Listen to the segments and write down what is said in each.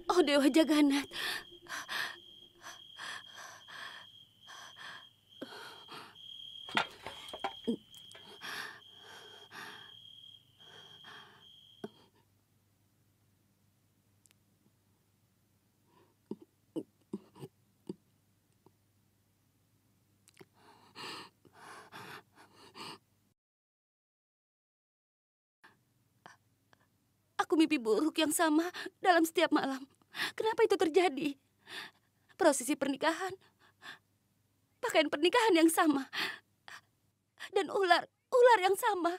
Oh Dewa Jagannath. Aku mimpi buruk yang sama dalam setiap malam. Kenapa itu terjadi? Prosesi pernikahan, pakaian pernikahan yang sama, dan ular yang sama.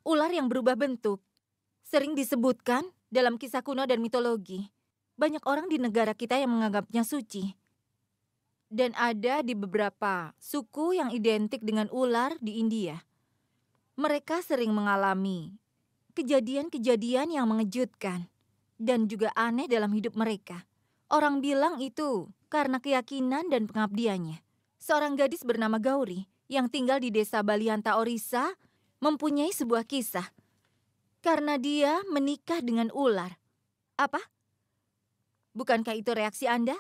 Ular yang berubah bentuk sering disebutkan dalam kisah kuno dan mitologi. Banyak orang di negara kita yang menganggapnya suci. Dan ada di beberapa suku yang identik dengan ular di India. Mereka sering mengalami kejadian-kejadian yang mengejutkan dan juga aneh dalam hidup mereka. Orang bilang itu karena keyakinan dan pengabdiannya. Seorang gadis bernama Gauri yang tinggal di desa Balianta Orissa mempunyai sebuah kisah. Karena dia menikah dengan ular. Apa? Bukankah itu reaksi Anda?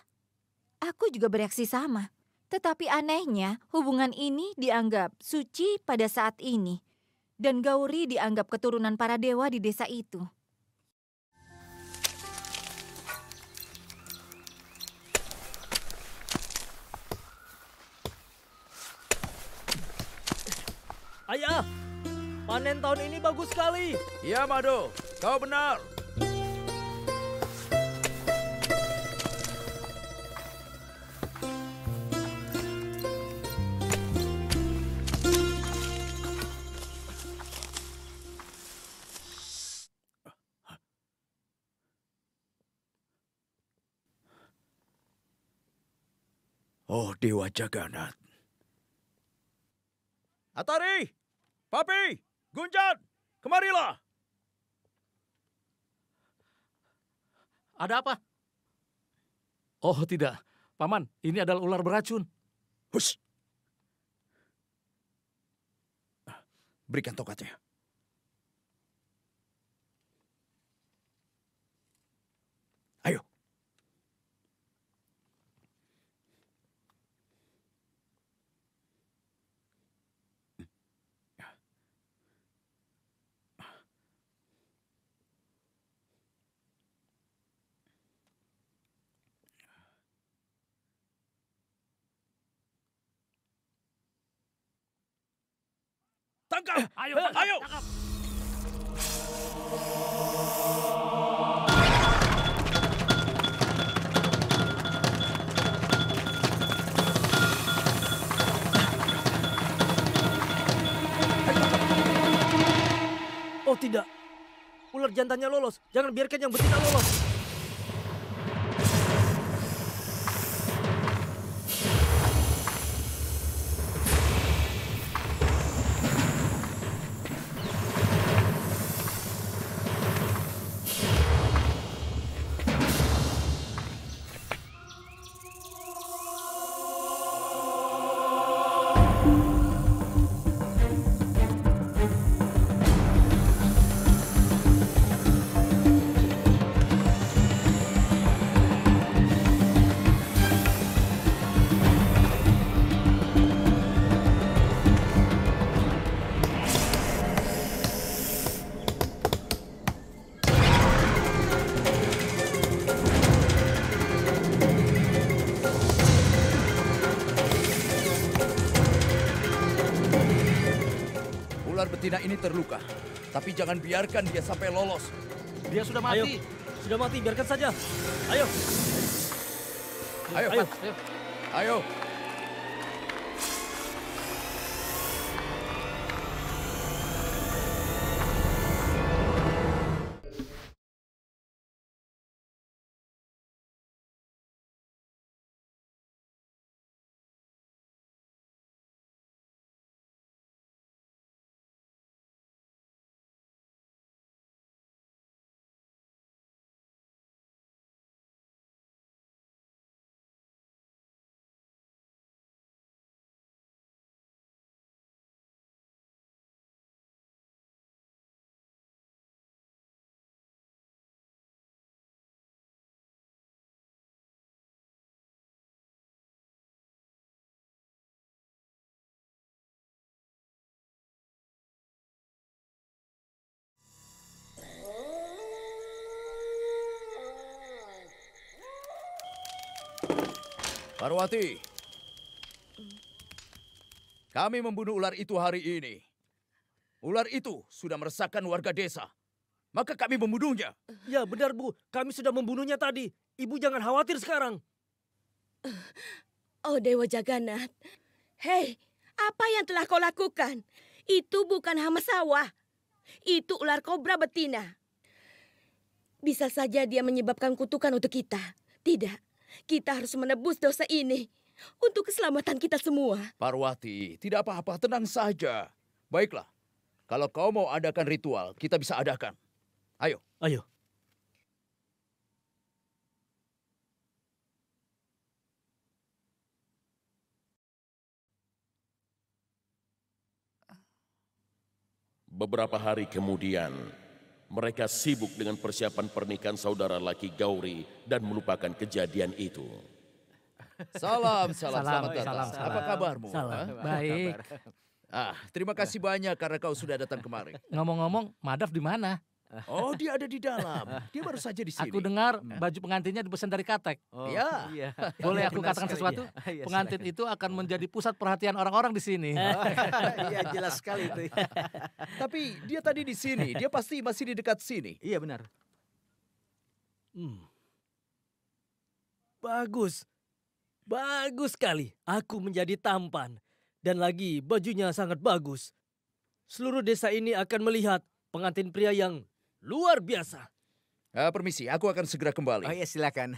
Aku juga bereaksi sama. Tetapi anehnya, hubungan ini dianggap suci pada saat ini. Dan Gauri dianggap keturunan para dewa di desa itu. Ayah, panen tahun ini bagus sekali. Iya, Mado. Kau benar. Oh, Dewa Jagannath. Atari, Papi, Gunjan, kemarilah. Ada apa? Oh tidak, Paman, ini adalah ular beracun. Hush. Berikan tongkatnya. Ayo. Tangkap! Ayo, Ayo! tangkap. Oh tidak, ular jantannya lolos. Jangan biarkan yang betina lolos. betina ini terluka. Tapi jangan biarkan dia sampai lolos. Dia sudah Ayo, mati. sudah mati, biarkan saja. Ayo. Ayo, Ayo. Ayo. ayo. Parwati, kami membunuh ular itu hari ini. Ular itu sudah meresahkan warga desa. Maka kami membunuhnya. Ya benar Bu, kami sudah membunuhnya tadi. Ibu jangan khawatir sekarang. Oh Dewa Jagannath, hei, apa yang telah kau lakukan? Itu bukan hama sawah. Itu ular kobra betina. Bisa saja dia menyebabkan kutukan untuk kita. Tidak, kita harus menebus dosa ini untuk keselamatan kita semua. Parwati, tidak apa-apa, tenang saja. Baiklah, kalau kau mau adakan ritual, kita bisa adakan. Ayo. Ayo. Beberapa hari kemudian, mereka sibuk dengan persiapan pernikahan saudara laki Gauri dan melupakan kejadian itu. Salam, selamat datang. salam. Apa kabarmu? Salam. Hah? Baik. Terima kasih banyak karena kau sudah datang kemari. Ngomong-ngomong, Madaf di mana? Oh, dia ada di dalam. Dia baru saja di sini. Aku dengar baju pengantinnya dipesan dari Katek. Ya. Iya. Boleh aku Benar katakan sekali, sesuatu? iya. Iya, Pengantin silakan. itu akan menjadi pusat perhatian orang-orang di sini. Iya, jelas sekali itu. Tapi dia tadi di sini. Dia pasti masih di dekat sini. Iya benar. Bagus. Bagus sekali. Aku menjadi tampan. Dan lagi bajunya sangat bagus. Seluruh desa ini akan melihat pengantin pria yang luar biasa. Permisi, aku akan segera kembali. Oh iya silakan.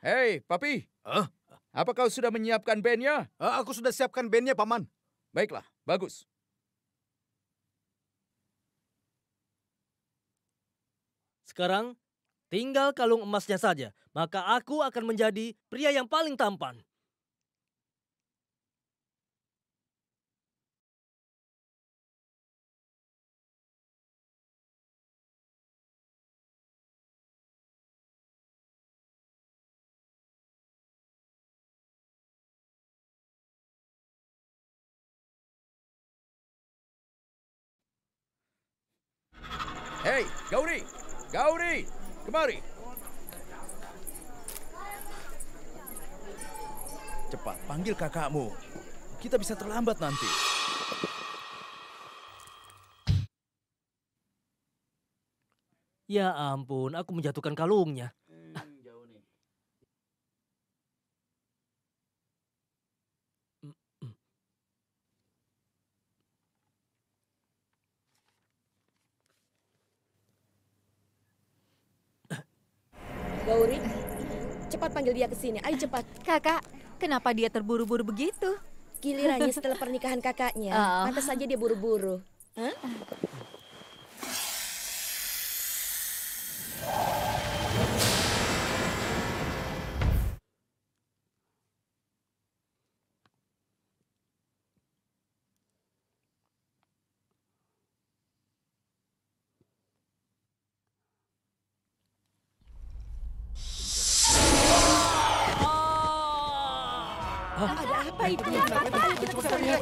Hei, Papi. Apa kau sudah menyiapkan bandnya? Aku sudah siapkan bandnya Paman. Baiklah, bagus. Sekarang tinggal kalung emasnya saja. Maka aku akan menjadi pria yang paling tampan. Hei, Gauri. Gauri, kemari. Cepat, panggil kakakmu. Kita bisa terlambat nanti. Ya ampun, aku menjatuhkan kalungnya. Gauri, cepat panggil dia ke sini. Ayo cepat. Kakak, kenapa dia terburu-buru begitu? Gilirannya setelah pernikahan kakaknya. Oh. Pantas saja dia buru-buru. Hah? Ada apa itu? Ayo kita cepat lihat.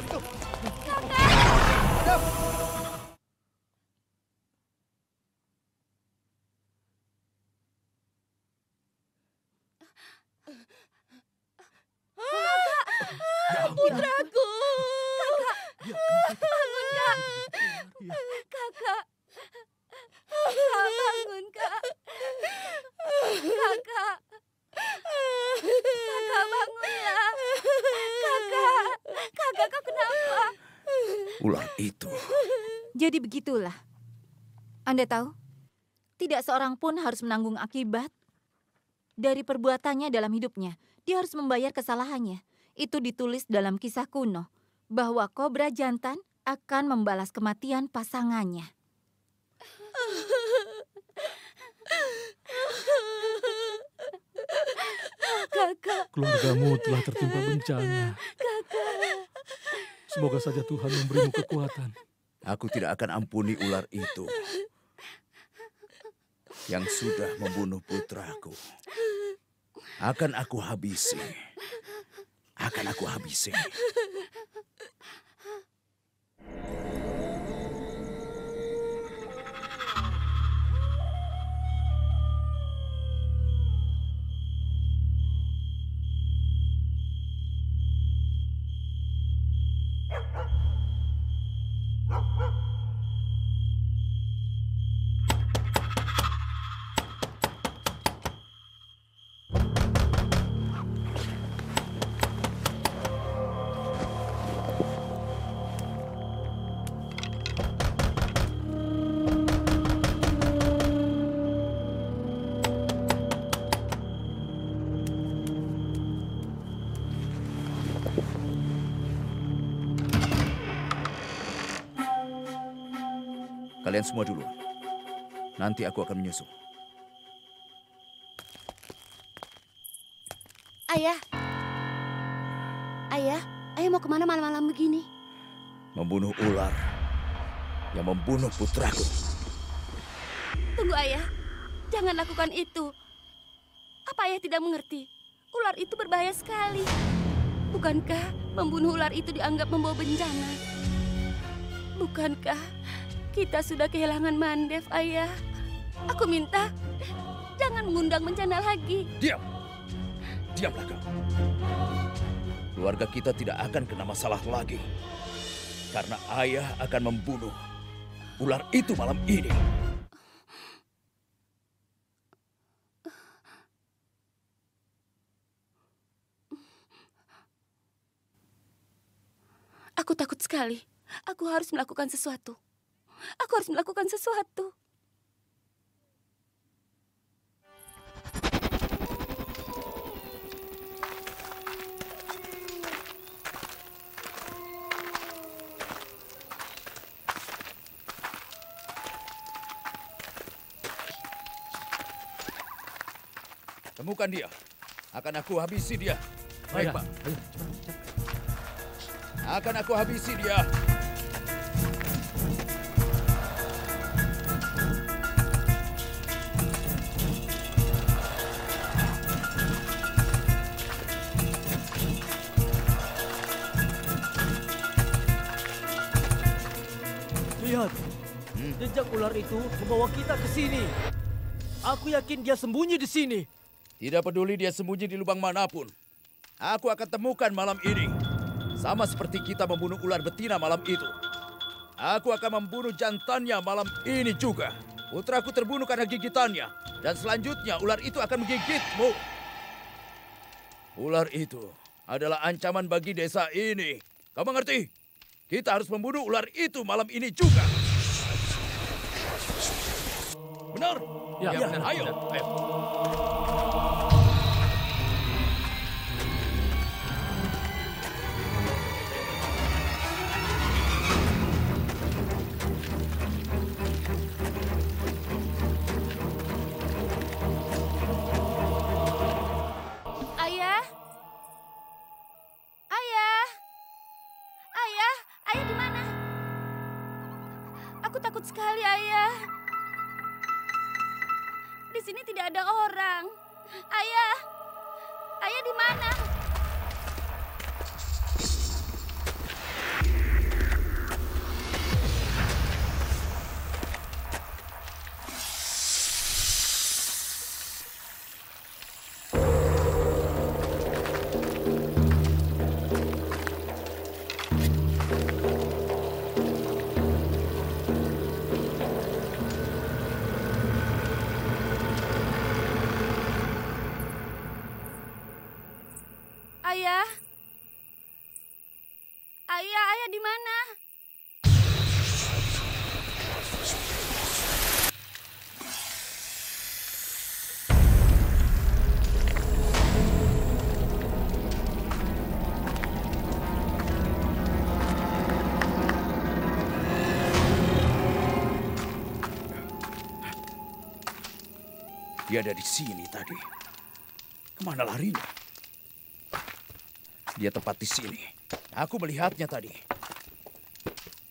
Putraku. Ular itu. Jadi begitulah. Anda tahu, tidak seorang pun harus menanggung akibat dari perbuatannya dalam hidupnya. Dia harus membayar kesalahannya. Itu ditulis dalam kisah kuno, bahwa kobra jantan akan membalas kematian pasangannya. Kakak, Keluargamu telah tertimpa bencana. kakak. Semoga saja Tuhan memberimu kekuatan. Aku tidak akan ampuni ular itu yang sudah membunuh putraku. Akan aku habisi. Akan aku habisi. Kalian semua dulu. Nanti aku akan menyusul. Ayah. Ayah mau kemana malam-malam begini? Membunuh ular yang membunuh putraku. Tunggu ayah, jangan lakukan itu. Apa ayah tidak mengerti? Ular itu berbahaya sekali. Bukankah membunuh ular itu dianggap membawa bencana? Bukankah kita sudah kehilangan Mandev, ayah? Aku minta, jangan mengundang bencana lagi. Diam! Diamlah kau. Keluarga kita tidak akan kena masalah lagi. Karena ayah akan membunuh ular itu malam ini. Aku takut sekali. Aku harus melakukan sesuatu. Aku harus melakukan sesuatu. Temukan dia. Akan aku habisi dia. Baik, Ayah, Pak. ayo. Akan aku habisi dia. Lihat, jejak ular itu membawa kita ke sini. Aku yakin dia sembunyi di sini. Tidak peduli dia sembunyi di lubang manapun. Aku akan temukan malam ini. Sama seperti kita membunuh ular betina malam itu. Aku akan membunuh jantannya malam ini juga. Putraku terbunuh karena gigitannya. Dan selanjutnya ular itu akan menggigitmu. Ular itu adalah ancaman bagi desa ini. Kau mengerti? Kita harus membunuh ular itu malam ini juga. Benar? Ya, benar. Ayo. Ayah? Ayah? Ayah? Ayah di mana? Aku takut sekali, ayah. Di sini tidak ada orang. Ayah? Ayah di mana? Ayah? Ayah di mana? Dia ada di sini tadi. Kemana larinya? Dia tepat di sini. Aku melihatnya tadi.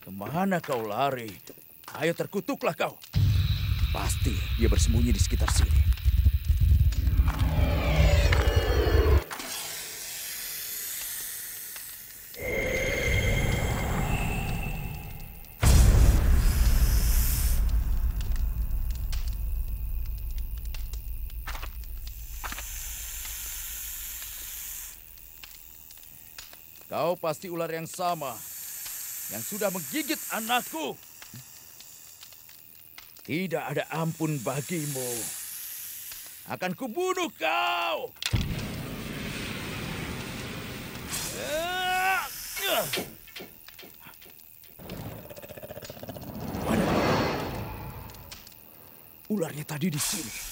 Kemana kau lari? Ayo terkutuklah kau. Pasti dia bersembunyi di sekitar sini. Kau pasti ular yang sama yang sudah menggigit anakku. Tidak ada ampun bagimu. Akan kubunuh kau. Mana? Ularnya tadi di sini.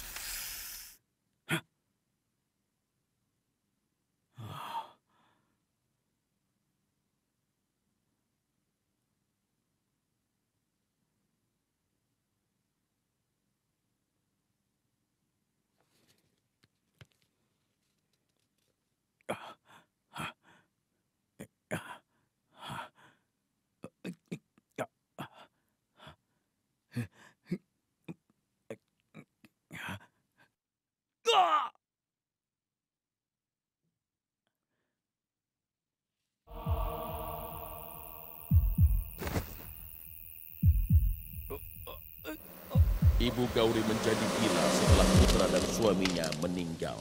Ibu Gauri menjadi gila setelah putra dan suaminya meninggal.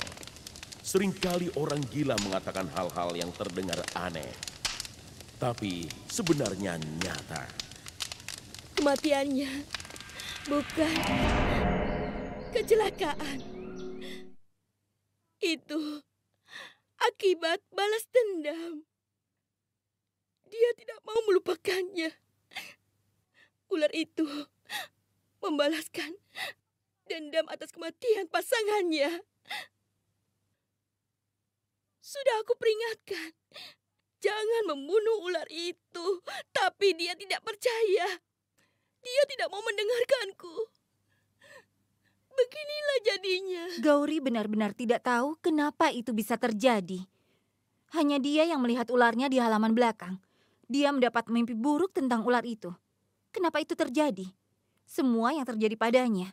Seringkali orang gila mengatakan hal-hal yang terdengar aneh, tapi sebenarnya nyata. Kematiannya bukan kecelakaan. Itu akibat balas dendam. Dia tidak mau melupakannya. Ular itu membalaskan dendam atas kematian pasangannya. Sudah aku peringatkan, jangan membunuh ular itu. Tapi dia tidak percaya. Dia tidak mau mendengarkanku. Beginilah jadinya. Gauri benar-benar tidak tahu kenapa itu bisa terjadi. Hanya dia yang melihat ularnya di halaman belakang. Dia mendapat mimpi buruk tentang ular itu. Kenapa itu terjadi? Semua yang terjadi padanya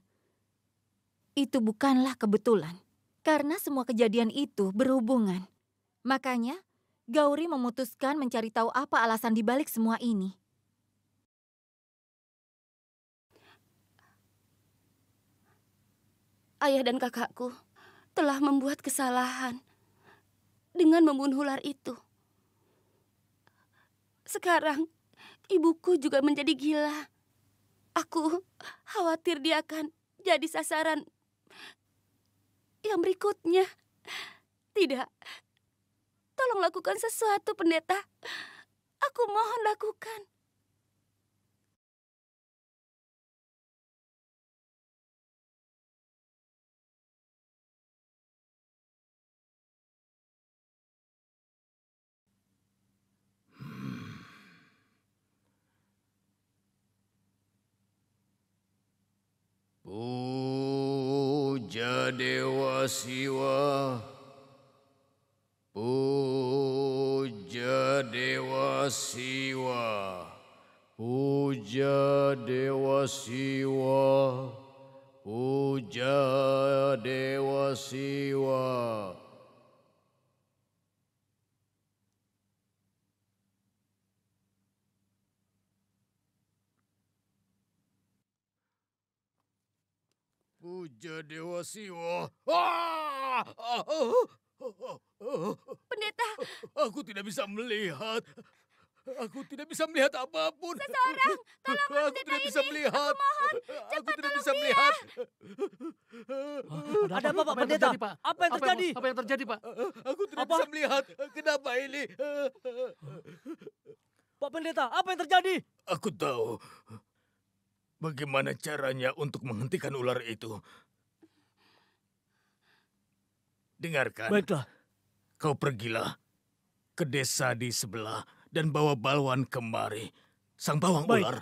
itu bukanlah kebetulan, karena semua kejadian itu berhubungan. Makanya, Gauri memutuskan mencari tahu apa alasan dibalik semua ini. Ayah dan kakakku telah membuat kesalahan dengan membunuh ular itu. Sekarang, ibuku juga menjadi gila. Aku khawatir dia akan jadi sasaran yang berikutnya. Tidak. Tolong lakukan sesuatu, pendeta. Aku mohon lakukan. Puja Dewa Siwa, puja Dewa Siwa, puja Dewa Siwa, puja Dewa Siwa. Puja Dewa Siwa. Pendeta, Aku tidak bisa melihat. Aku tidak bisa melihat apapun. seseorang, tolong Aku tidak bisa melihat. Aku tidak bisa melihat. Ada apa, Pak Pendeta? Apa yang terjadi? Apa yang terjadi, Pak? Aku tidak bisa melihat. Kenapa ini? Pak Pendeta, apa yang terjadi? Aku tahu. Bagaimana caranya untuk menghentikan ular itu? Dengarkan. Baiklah. Kau pergilah ke desa di sebelah dan bawa balwan kemari. Sang bawang Baik. ular.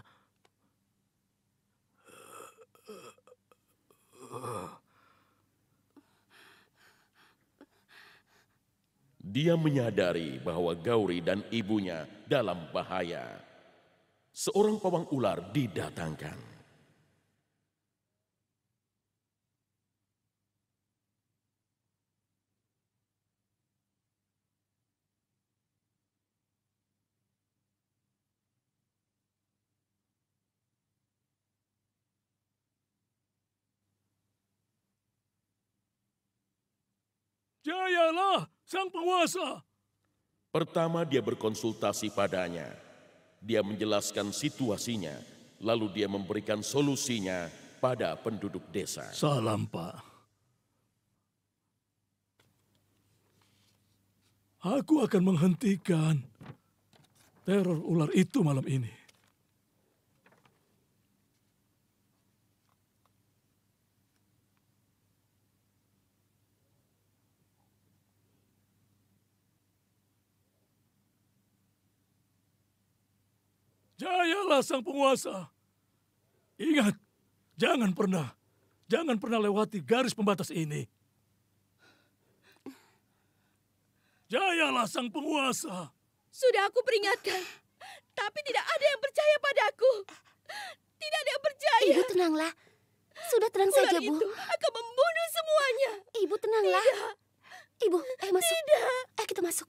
Dia menyadari bahwa Gauri dan ibunya dalam bahaya. Seorang pawang ular didatangkan. Jayalah sang penguasa. Pertama dia berkonsultasi padanya. Dia menjelaskan situasinya, lalu dia memberikan solusinya pada penduduk desa. Salam, Pak. Aku akan menghentikan teror ular itu malam ini. Jayalah sang penguasa. Ingat, jangan pernah lewati garis pembatas ini. Jayalah sang penguasa. Sudah aku peringatkan, tapi tidak ada yang percaya padaku. Tidak ada yang percaya. Ibu tenanglah. Sudah tenang Ular saja, Bu. itu akan membunuh semuanya. Ibu tenanglah. Tidak. Ibu, masuk. Tidak. Kita masuk.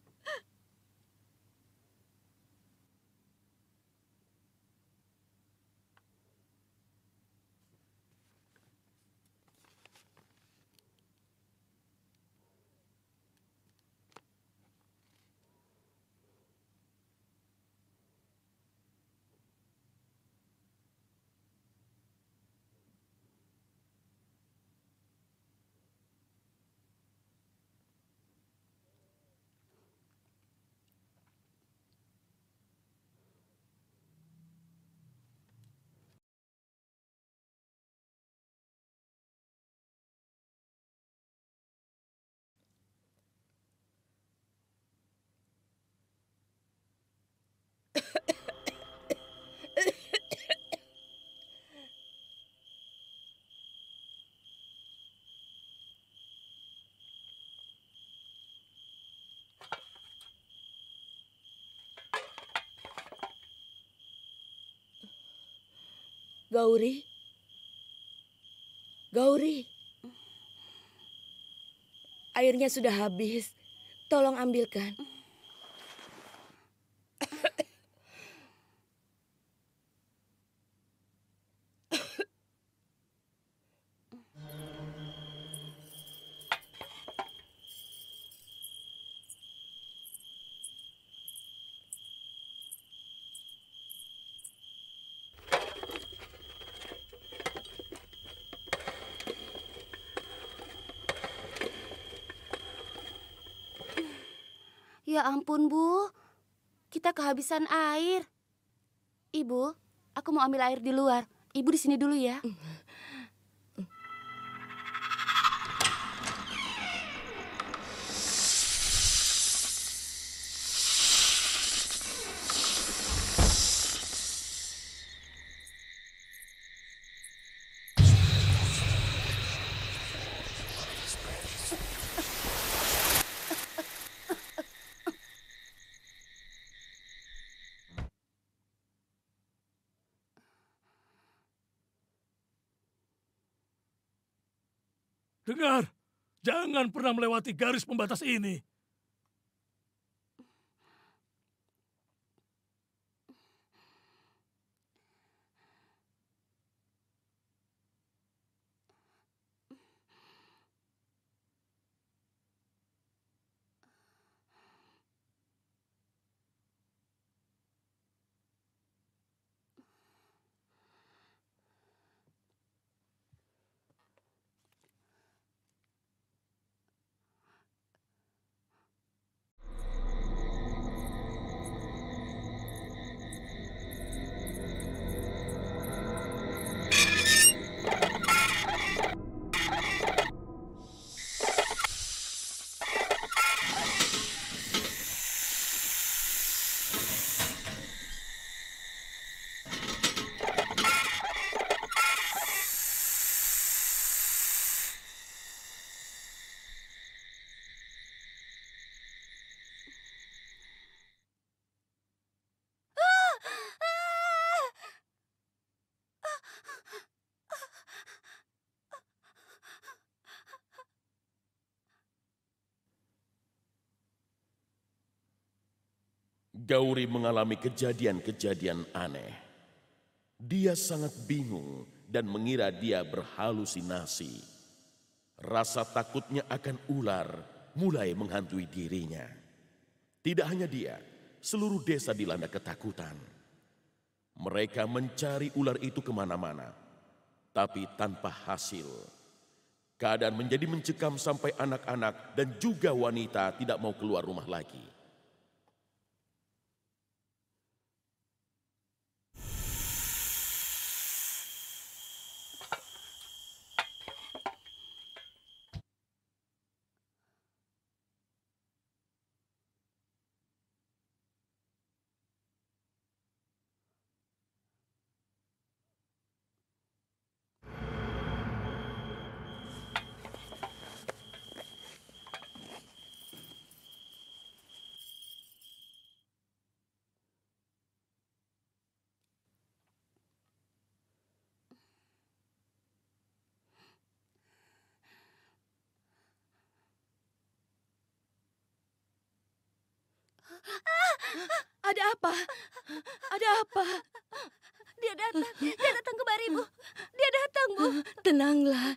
Gauri. Gauri. Airnya sudah habis. Tolong ambilkan. Ya ampun, Bu. Kita kehabisan air. Ibu, aku mau ambil air di luar. Ibu di sini dulu ya. Dengar, jangan pernah melewati garis pembatas ini. Gauri mengalami kejadian-kejadian aneh. Dia sangat bingung dan mengira dia berhalusinasi. Rasa takutnya akan ular mulai menghantui dirinya. Tidak hanya dia, seluruh desa dilanda ketakutan. Mereka mencari ular itu kemana-mana, tapi tanpa hasil. Keadaan menjadi mencekam sampai anak-anak dan juga wanita tidak mau keluar rumah lagi. Ada apa? Ada apa? Dia datang kemari, Bu. Dia datang, Bu. Tenanglah.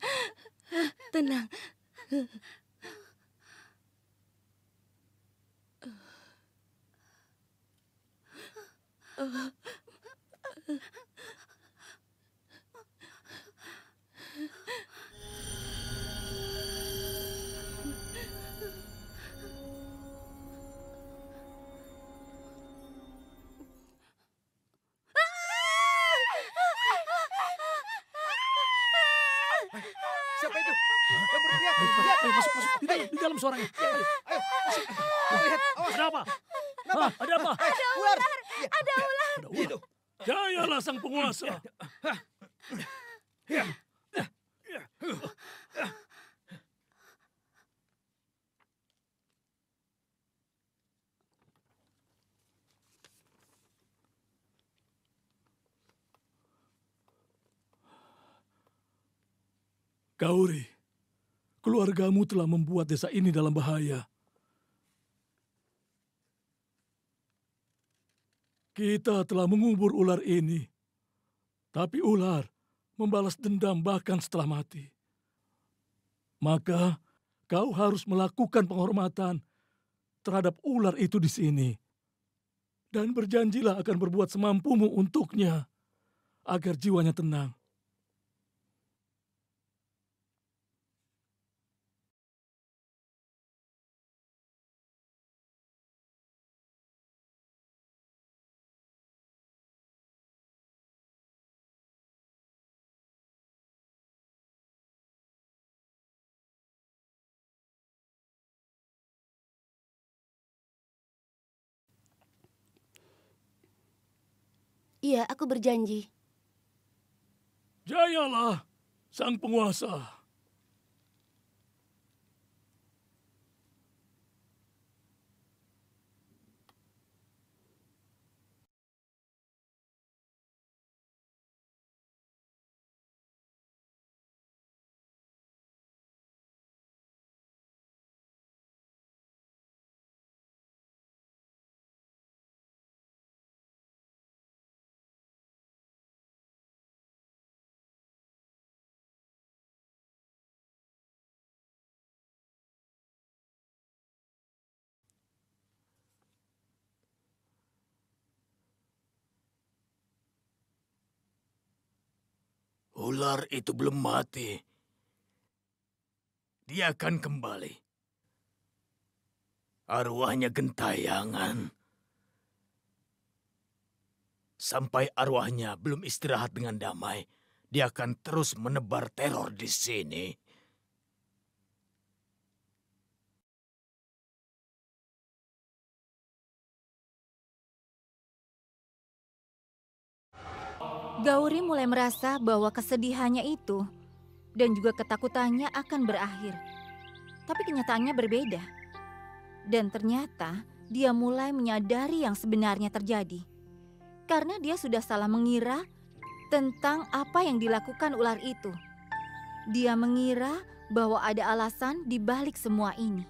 Tenang. Siapa itu? Yang berteriak. Lihat. Masuk. Di dalam suaranya. Ayo, masuk. Lihat, awas. Ada apa? Hah, ada apa? Ular. Ada ular. Ada ular. Jayalah sang penguasa. Gauri, keluargamu telah membuat desa ini dalam bahaya. Kita telah mengubur ular ini, tapi ular membalas dendam bahkan setelah mati. Maka kau harus melakukan penghormatan terhadap ular itu di sini. Dan berjanjilah akan berbuat semampumu untuknya, agar jiwanya tenang. Iya, aku berjanji. Jayalah, sang penguasa. Ular itu belum mati. Dia akan kembali. Arwahnya gentayangan. Sampai arwahnya belum istirahat dengan damai, dia akan terus menebar teror di sini. Gauri mulai merasa bahwa kesedihannya itu dan juga ketakutannya akan berakhir. Tapi kenyataannya berbeda. Dan ternyata dia mulai menyadari yang sebenarnya terjadi. Karena dia sudah salah mengira tentang apa yang dilakukan ular itu. Dia mengira bahwa ada alasan di balik semua ini.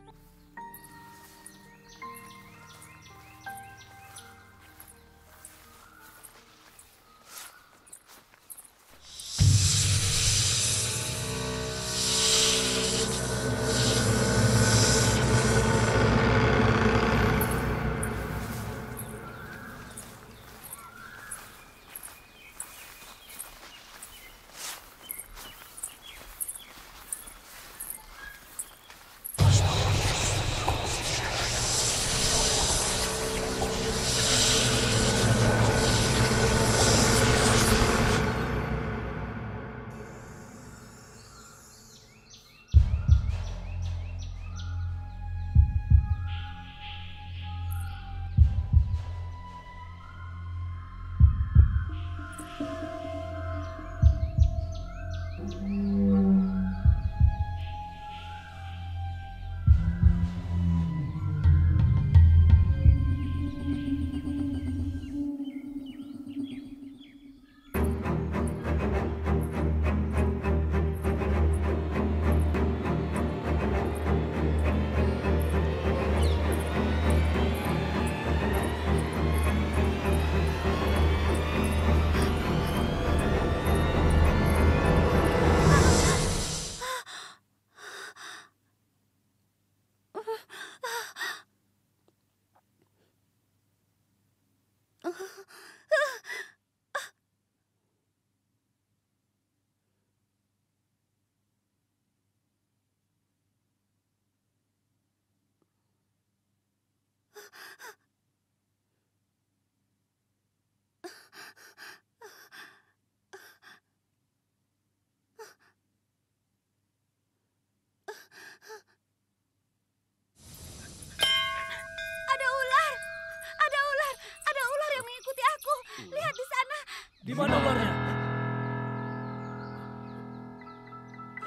Di mana ularnya?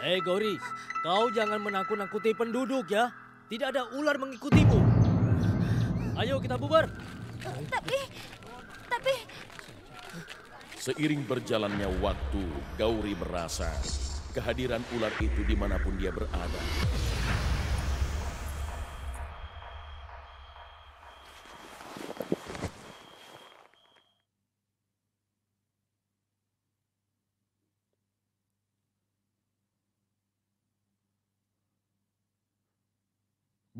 Hei Gauri, kau jangan menakut-nakuti penduduk ya. Tidak ada ular mengikutimu. Ayo kita bubar. Tapi... Seiring berjalannya waktu, Gauri merasa kehadiran ular itu dimanapun dia berada.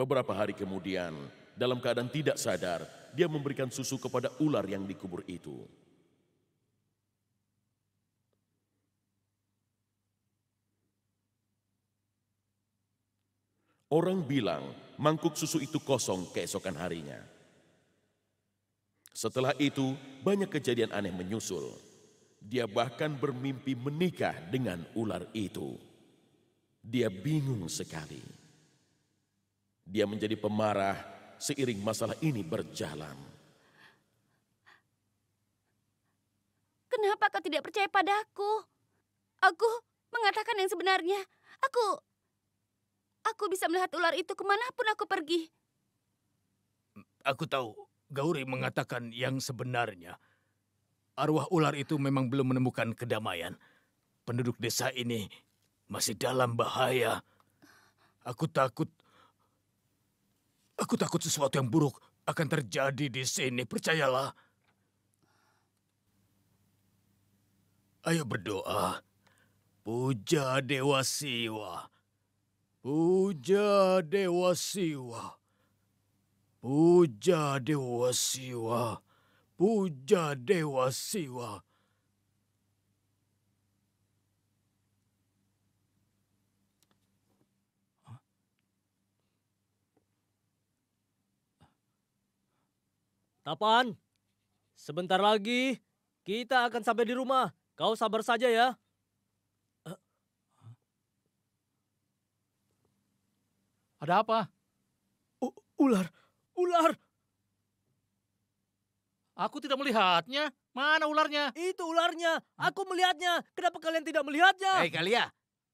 Beberapa hari kemudian, dalam keadaan tidak sadar, dia memberikan susu kepada ular yang dikubur itu. Orang bilang mangkuk susu itu kosong keesokan harinya. Setelah itu, banyak kejadian aneh menyusul. Dia bahkan bermimpi menikah dengan ular itu. Dia bingung sekali. Dia menjadi pemarah seiring masalah ini berjalan. Kenapa kau tidak percaya padaku? Aku mengatakan yang sebenarnya. Aku bisa melihat ular itu kemanapun aku pergi. Aku tahu, Gauri mengatakan yang sebenarnya. Arwah ular itu memang belum menemukan kedamaian. Penduduk desa ini masih dalam bahaya. Aku takut sesuatu yang buruk akan terjadi di sini, percayalah. Ayo berdoa. Puja Dewa Siwa. Puja Dewa Siwa. Puja Dewa Siwa. Puja Dewa Siwa. Tapan, sebentar lagi kita akan sampai di rumah. Kau sabar saja ya. Ada apa? Ular. Aku tidak melihatnya. Mana ularnya? Itu ularnya. Aku melihatnya. Kenapa kalian tidak melihatnya? Hei kalian,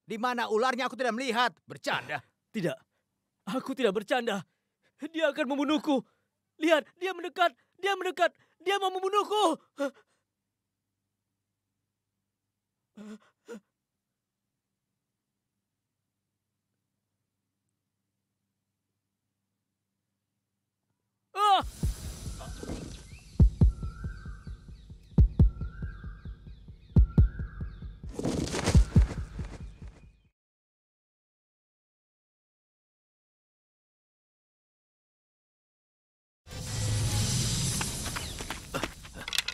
di mana ularnya aku tidak melihat. Bercanda. Tidak. Aku tidak bercanda. Dia akan membunuhku. Lihat, dia mendekat. Dia mau membunuhku. Ah!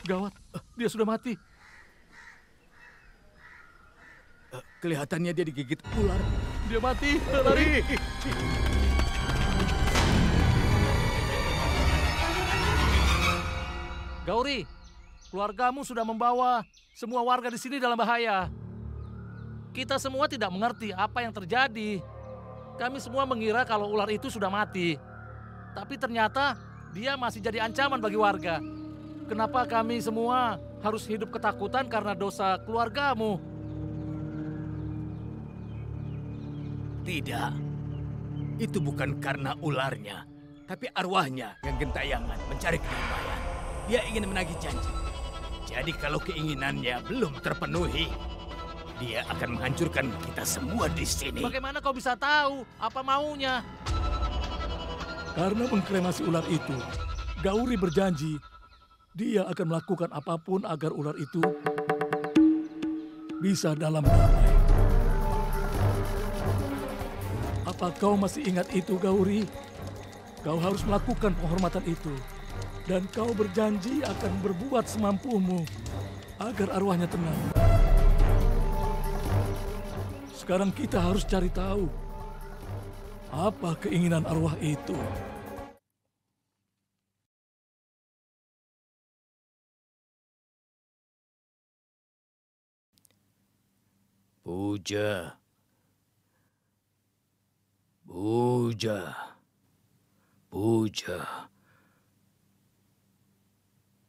Gawat, dia sudah mati. Kelihatannya dia digigit ular. Dia mati, lari. Gauri, keluargamu sudah membawa semua warga di sini dalam bahaya. Kita semua tidak mengerti apa yang terjadi. Kami semua mengira kalau ular itu sudah mati. Tapi ternyata dia masih jadi ancaman bagi warga. Kenapa kami semua harus hidup ketakutan karena dosa keluargamu? Tidak. Itu bukan karena ularnya, tapi arwahnya yang gentayangan mencari kedamaian. Dia ingin menagih janji. Jadi kalau keinginannya belum terpenuhi, dia akan menghancurkan kita semua di sini. Bagaimana kau bisa tahu apa maunya? Karena mengkremasi ular itu, Gauri berjanji dia akan melakukan apapun agar ular itu bisa dalam damai. Apa kau masih ingat itu, Gauri? Kau harus melakukan penghormatan itu. Dan kau berjanji akan berbuat semampumu agar arwahnya tenang. Sekarang kita harus cari tahu apa keinginan arwah itu. Puja. Puja. Puja.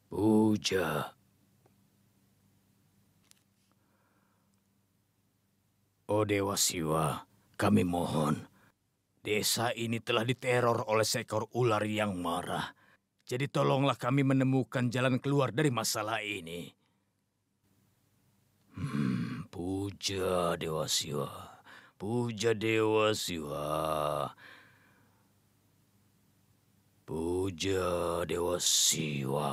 Puja. Oh Dewa Siwa, kami mohon. Desa ini telah diteror oleh seekor ular yang marah. Jadi tolonglah kami menemukan jalan keluar dari masalah ini. Puja Dewa Siwa. Puja Dewa Siwa. Puja Dewa Siwa.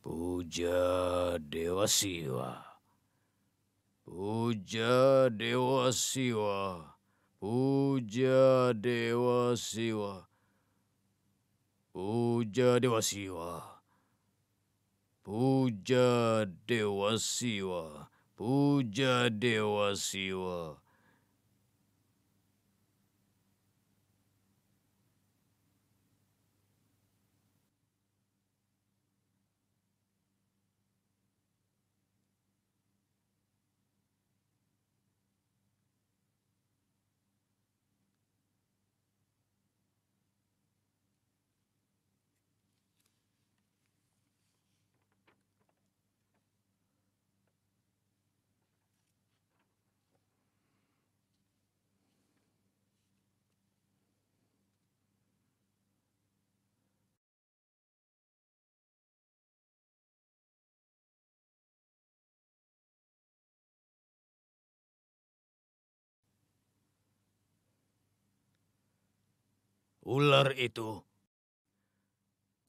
Puja Dewa Siwa. Puja Dewa Siwa. Puja Dewa Siwa. Puja Dewa Siwa. Puja Dewa Siwa. Puja Dewa Siwa. Ular itu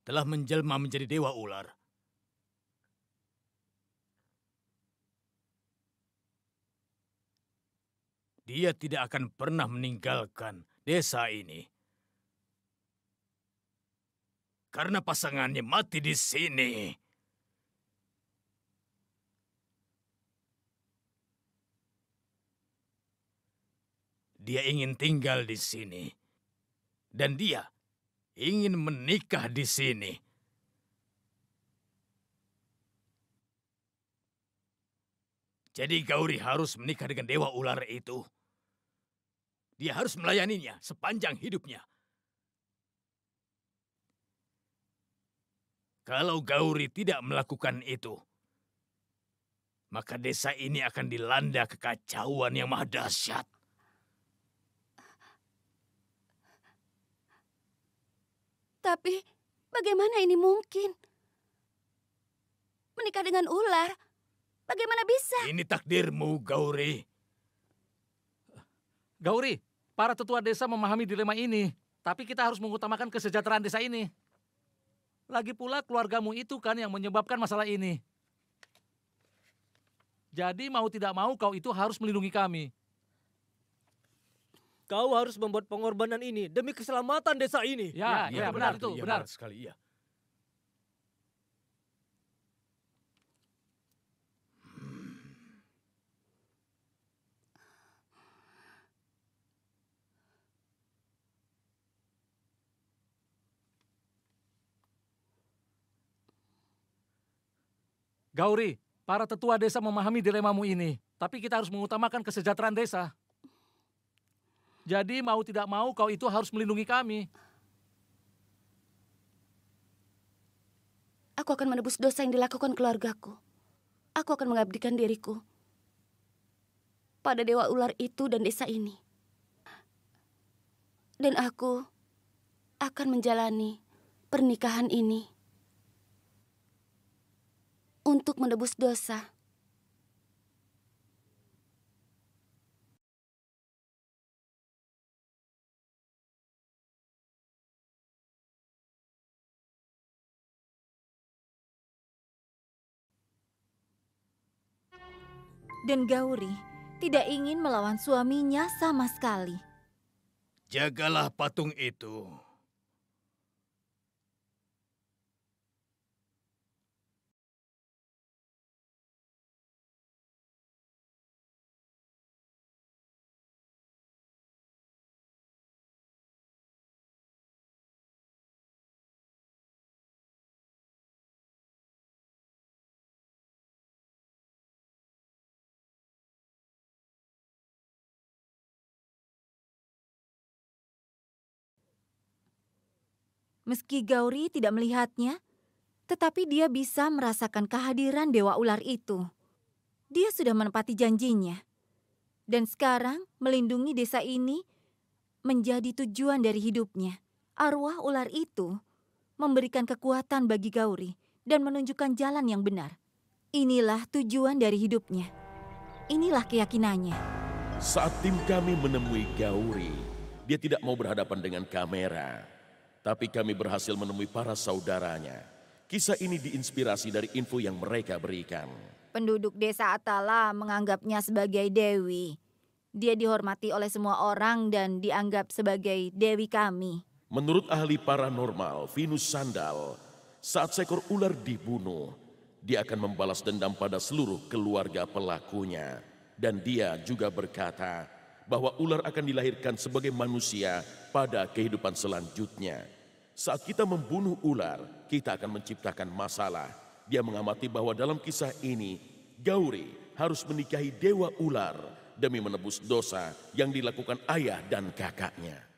telah menjelma menjadi dewa ular. Dia tidak akan pernah meninggalkan desa ini. Karena pasangannya mati di sini. Dia ingin tinggal di sini. Dan dia ingin menikah di sini. Jadi Gauri harus menikah dengan dewa ular itu. Dia harus melayaninya sepanjang hidupnya. Kalau Gauri tidak melakukan itu, maka desa ini akan dilanda kekacauan yang maha dahsyat. Tapi bagaimana ini mungkin? Menikah dengan ular? Bagaimana bisa? Ini takdirmu, Gauri. Gauri, para tetua desa memahami dilema ini. Tapi kita harus mengutamakan kesejahteraan desa ini. Lagi pula keluargamu itu kan yang menyebabkan masalah ini. Jadi mau tidak mau kau itu harus melindungi kami. Kau harus membuat pengorbanan ini demi keselamatan desa ini. Ya, benar itu, benar. Sekali, ya. Gauri, para tetua desa memahami dilemamu ini. Tapi kita harus mengutamakan kesejahteraan desa. Jadi mau tidak mau kau itu harus melindungi kami. Aku akan menebus dosa yang dilakukan keluargaku. Aku akan mengabdikan diriku pada dewa ular itu dan desa ini. Dan aku akan menjalani pernikahan ini untuk menebus dosa. Dan Gauri tidak ingin melawan suaminya sama sekali. Jagalah patung itu. Meski Gauri tidak melihatnya, tetapi dia bisa merasakan kehadiran dewa ular itu. Dia sudah menepati janjinya. Dan sekarang melindungi desa ini menjadi tujuan dari hidupnya. Arwah ular itu memberikan kekuatan bagi Gauri dan menunjukkan jalan yang benar. Inilah tujuan dari hidupnya. Inilah keyakinannya. Saat tim kami menemui Gauri, dia tidak mau berhadapan dengan kamera. Tapi kami berhasil menemui para saudaranya. Kisah ini diinspirasi dari info yang mereka berikan. Penduduk desa Atala menganggapnya sebagai dewi. Dia dihormati oleh semua orang dan dianggap sebagai dewi kami. Menurut ahli paranormal Venus Sandal, saat seekor ular dibunuh, dia akan membalas dendam pada seluruh keluarga pelakunya. Dan dia juga berkata bahwa ular akan dilahirkan sebagai manusia pada kehidupan selanjutnya. Saat kita membunuh ular, kita akan menciptakan masalah. Dia mengamati bahwa dalam kisah ini, Gauri harus menikahi dewa ular demi menebus dosa yang dilakukan ayah dan kakaknya.